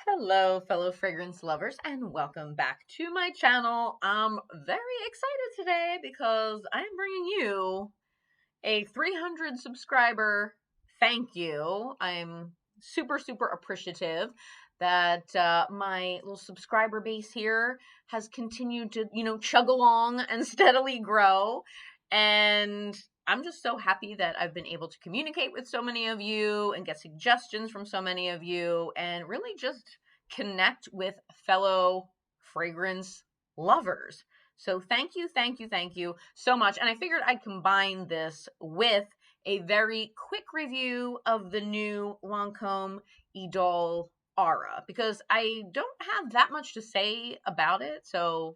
Hello, fellow fragrance lovers, and welcome back to my channel. I'm very excited today because I'm bringing you a 300 subscriber thank you. I'm super appreciative that my little subscriber base here has continued to, chug along and steadily grow. And I'm just so happy that I've been able to communicate with so many of you and get suggestions from so many of you and really just connect with fellow fragrance lovers. So thank you so much. And I figured I'd combine this with a very quick review of the new Lancome Idole Aura because I don't have that much to say about it. So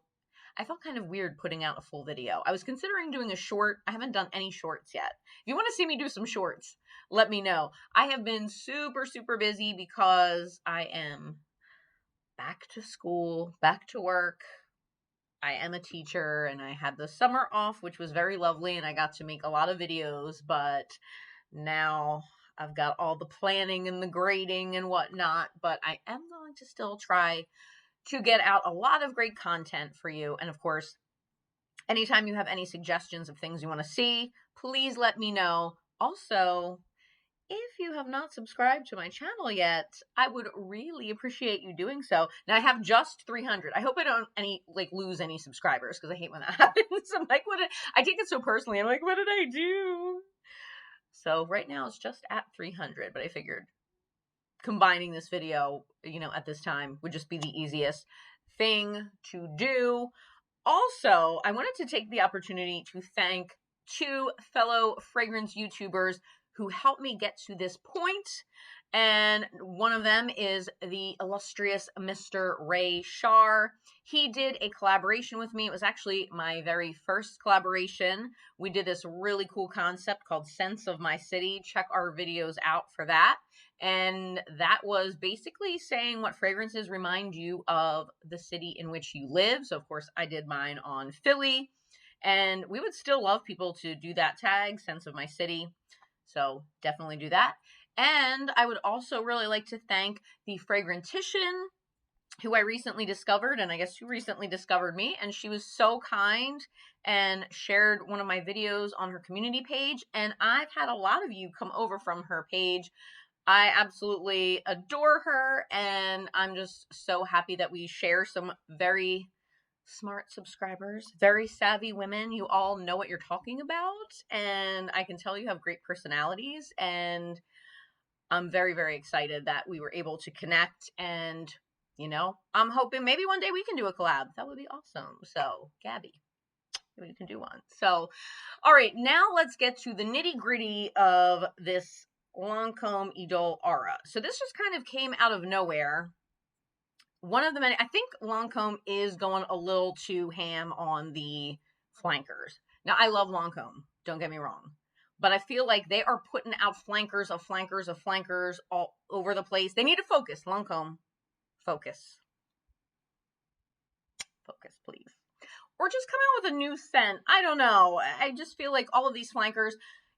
I felt kind of weird putting out a full video. I was considering doing a short. I haven't done any shorts yet. If you want to see me do some shorts, let me know. I have been super busy because I am back to school, back to work. I am a teacher and I had the summer off, which was very lovely, and I got to make a lot of videos, but now I've got all the planning and the grading and whatnot, but I am going to still try to get out a lot of great content for you. And of course, anytime you have any suggestions of things you want to see, please let me know. Also, if you have not subscribed to my channel yet, I would really appreciate you doing so. Now I have just 300. I hope I don't lose any subscribers because I hate when that happens. I'm like, I take it so personally. I'm like, what did I do? So right now it's just at 300, but I figured combining this video, at this time would just be the easiest thing to do. Also, I wanted to take the opportunity to thank two fellow fragrance YouTubers who helped me get to this point. And one of them is the illustrious Mr. Ray Shar. He did a collaboration with me. It was actually my very first collaboration. We did this really cool concept called Sense of My City. Check our videos out for that. And that was basically saying what fragrances remind you of the city in which you live. So, of course, I did mine on Philly. And we would still love people to do that tag, Sense of My City. So definitely do that. And I would also really like to thank the Fragrantician, who I recently discovered, and I guess who recently discovered me, and she was so kind and shared one of my videos on her community page, and I've had a lot of you come over from her page. I absolutely adore her, and I'm just so happy that we share some very smart subscribers, very savvy women. You all know what you're talking about, and I can tell you have great personalities, and I'm very excited that we were able to connect. And I'm hoping maybe one day we can do a collab. That would be awesome. So Gabby, we can do one. So all right, now let's get to the nitty-gritty of this Lancome Idole Aura. So this just kind of came out of nowhere. One of the many, I think Lancome is going a little too ham on the flankers. Now, I love Lancome, don't get me wrong, but I feel like they are putting out flankers of flankers all over the place. They need to focus. Lancome, focus. Focus, please. Or just come out with a new scent. I don't know. I just feel like all of these flankers,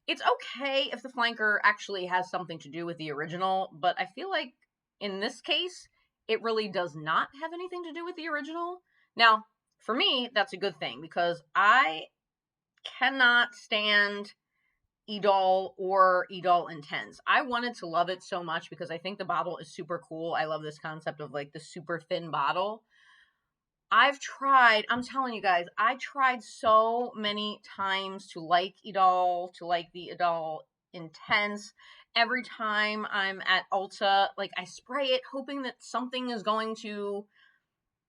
it's okay if the flanker actually has something to do with the original, but I feel like in this case, it really does not have anything to do with the original. Now, for me, that's a good thing because I cannot stand Idole or Idole Intense. I wanted to love it so much because I think the bottle is super cool. I love this concept of like the super thin bottle. I've tried, I'm telling you guys, I tried so many times to like Idole, to like the Idole Intense. Every time I'm at Ulta, like I spray it hoping that something is going to,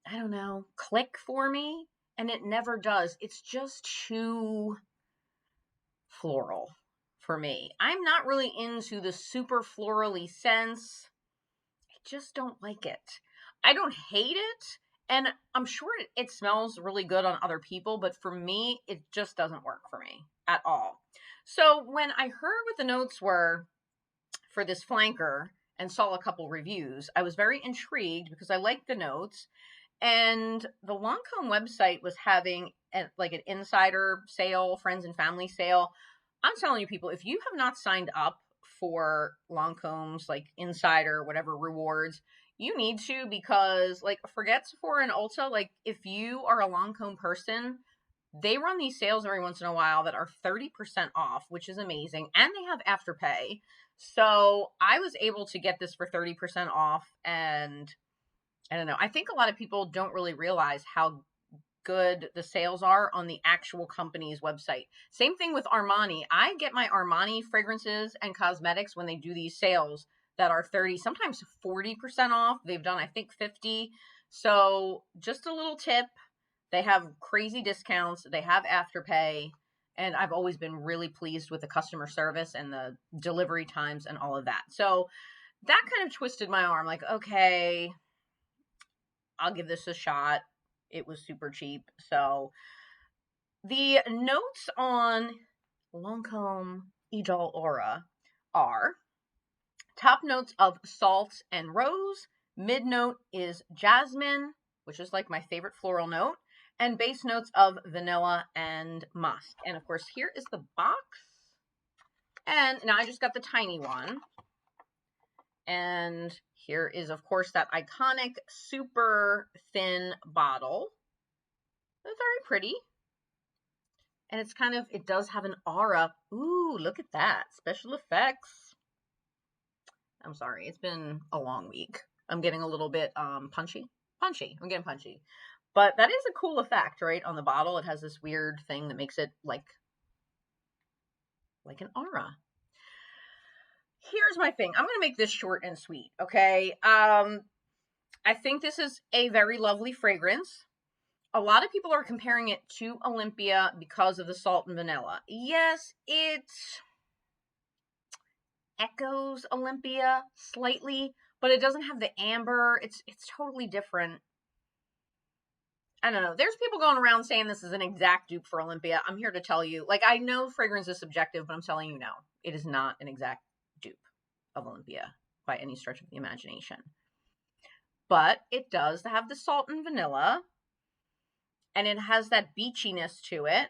I don't know, click for me. And it never does. It's just too floral for me. I'm not really into the super florally scents. I just don't like it. I don't hate it. And I'm sure it smells really good on other people, but for me, it just doesn't work for me at all. So when I heard what the notes were for this flanker and saw a couple reviews, I was very intrigued because I liked the notes. And the Lancome website was having an insider sale, friends and family sale. I'm telling you people, if you have not signed up for Lancome's insider, whatever rewards, You need to, because like forget Sephora and Ulta, like if you are a Lancome person, they run these sales every once in a while that are 30% off, which is amazing, and they have Afterpay. So I was able to get this for 30% off, and I don't know. I think a lot of people don't really realize how good the sales are on the actual company's website. Same thing with Armani. I get my Armani fragrances and cosmetics when they do these sales that are 30, sometimes 40% off. They've done, I think, 50. So just a little tip. They have crazy discounts. They have Afterpay. And I've always been really pleased with the customer service and the delivery times and all of that. So that kind of twisted my arm. Like, okay, I'll give this a shot. It was super cheap. So the notes on Lancome Idole Aura are top notes of salt and rose. Mid note is jasmine, which is like my favorite floral note. And base notes of vanilla and musk. And of course, here is the box. And now I just got the tiny one. And here is, of course, that iconic super thin bottle. It's very pretty. And it's kind of, it does have an aura. Ooh, look at that. Special effects. I'm sorry, it's been a long week. I'm getting a little bit punchy. I'm getting punchy. But that is a cool effect, right? On the bottle, it has this weird thing that makes it like an aura. Here's my thing. I'm going to make this short and sweet, okay? I think this is a very lovely fragrance. A lot of people are comparing it to Olympia because of the salt and vanilla. Yes, it echoes Olympia slightly, but it doesn't have the amber. It's totally different. I don't know. There's people going around saying this is an exact dupe for Olympia. I'm here to tell you, like, I know fragrance is subjective, but I'm telling you now, it is not an exact dupe of Olympia by any stretch of the imagination. But it does have the salt and vanilla, and it has that beachiness to it.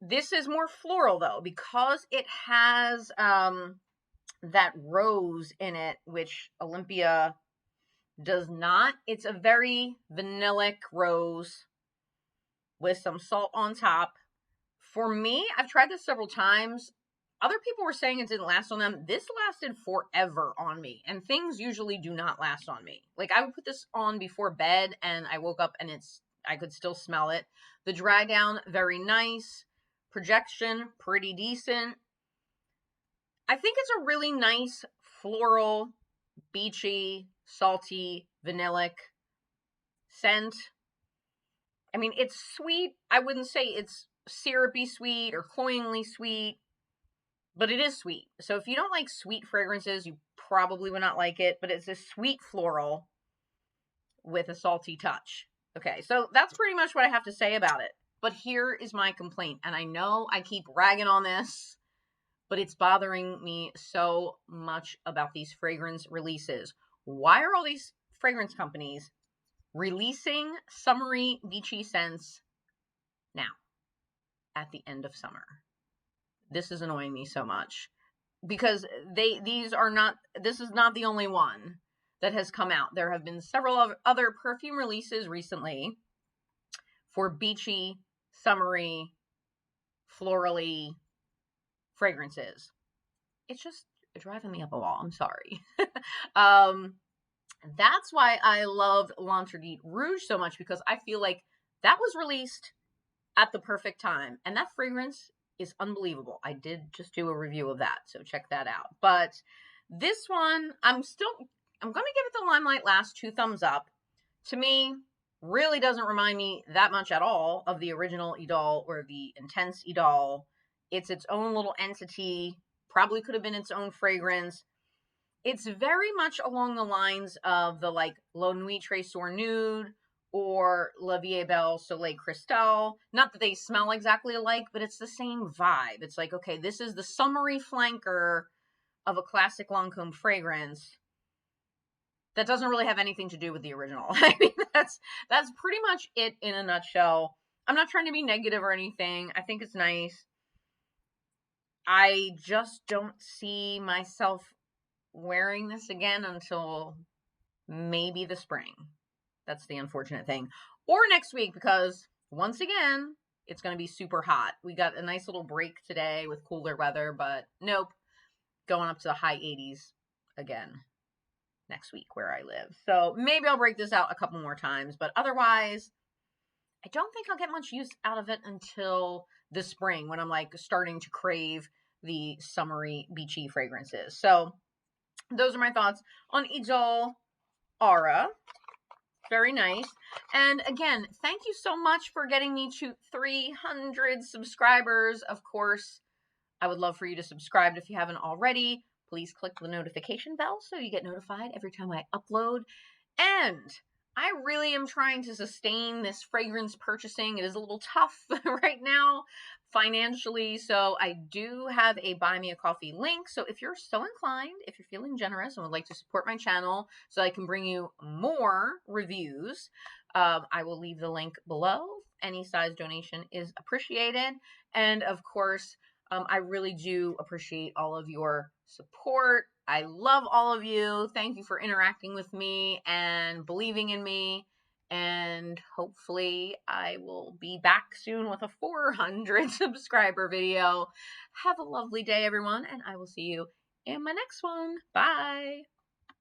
This is more floral, though, because it has that rose in it, which Olympia does not. It's a very vanillic rose with some salt on top. For me, I've tried this several times. Other people were saying it didn't last on them. This lasted forever on me, and things usually do not last on me. Like, I would put this on before bed, and I woke up and I could still smell it. The dry down, very nice. Projection, pretty decent. I think it's a really nice floral, beachy, salty, vanillic scent. I mean, it's sweet. I wouldn't say it's syrupy sweet or cloyingly sweet, but it is sweet. So if you don't like sweet fragrances, you probably would not like it, but it's a sweet floral with a salty touch. Okay, so that's pretty much what I have to say about it. But here is my complaint, and I know I keep ragging on this, but it's bothering me so much about these fragrance releases. Why are all these fragrance companies releasing summery, beachy scents now at the end of summer? This is annoying me so much because this is not the only one that has come out. There have been several other perfume releases recently for beachy, summery, florally fragrances. It's just driving me up a wall. I'm sorry. That's why I loved L'Interdit Rouge so much, because I feel like that was released at the perfect time. And that fragrance is unbelievable. I did just do a review of that, so check that out. But this one, I'm going to give it the Limelight Last 2 thumbs up. To me, really doesn't remind me that much at all of the original Idole or the Intense Idole. It's its own little entity, probably could have been its own fragrance. It's very much along the lines of the like La Nuit Trésor Nude or La Vie Belle Soleil Cristal. Not that they smell exactly alike, but it's the same vibe. It's like, okay, this is the summery flanker of a classic Lancome fragrance that doesn't really have anything to do with the original. I mean, that's pretty much it in a nutshell. I'm not trying to be negative or anything. I think it's nice. I just don't see myself wearing this again until maybe the spring. That's the unfortunate thing. Or next week, because once again, it's going to be super hot. We got a nice little break today with cooler weather, but nope, going up to the high 80s again next week where I live. So maybe I'll break this out a couple more times, but otherwise, I don't think I'll get much use out of it until the spring when I'm like starting to crave the summery, beachy fragrances. So those are my thoughts on Idole Aura. Very nice. And again, thank you so much for getting me to 300 subscribers. Of course, I would love for you to subscribe if you haven't already. Please click the notification bell so you get notified every time I upload. And I really am trying to sustain this fragrance purchasing. It is a little tough right now financially, so I do have a Buy Me a Coffee link. So if you're so inclined, if you're feeling generous and would like to support my channel so I can bring you more reviews, I will leave the link below. Any size donation is appreciated. And of course, I really do appreciate all of your support. I love all of you. Thank you for interacting with me and believing in me. And hopefully I will be back soon with a 400 subscriber video. Have a lovely day, everyone, and I will see you in my next one. Bye.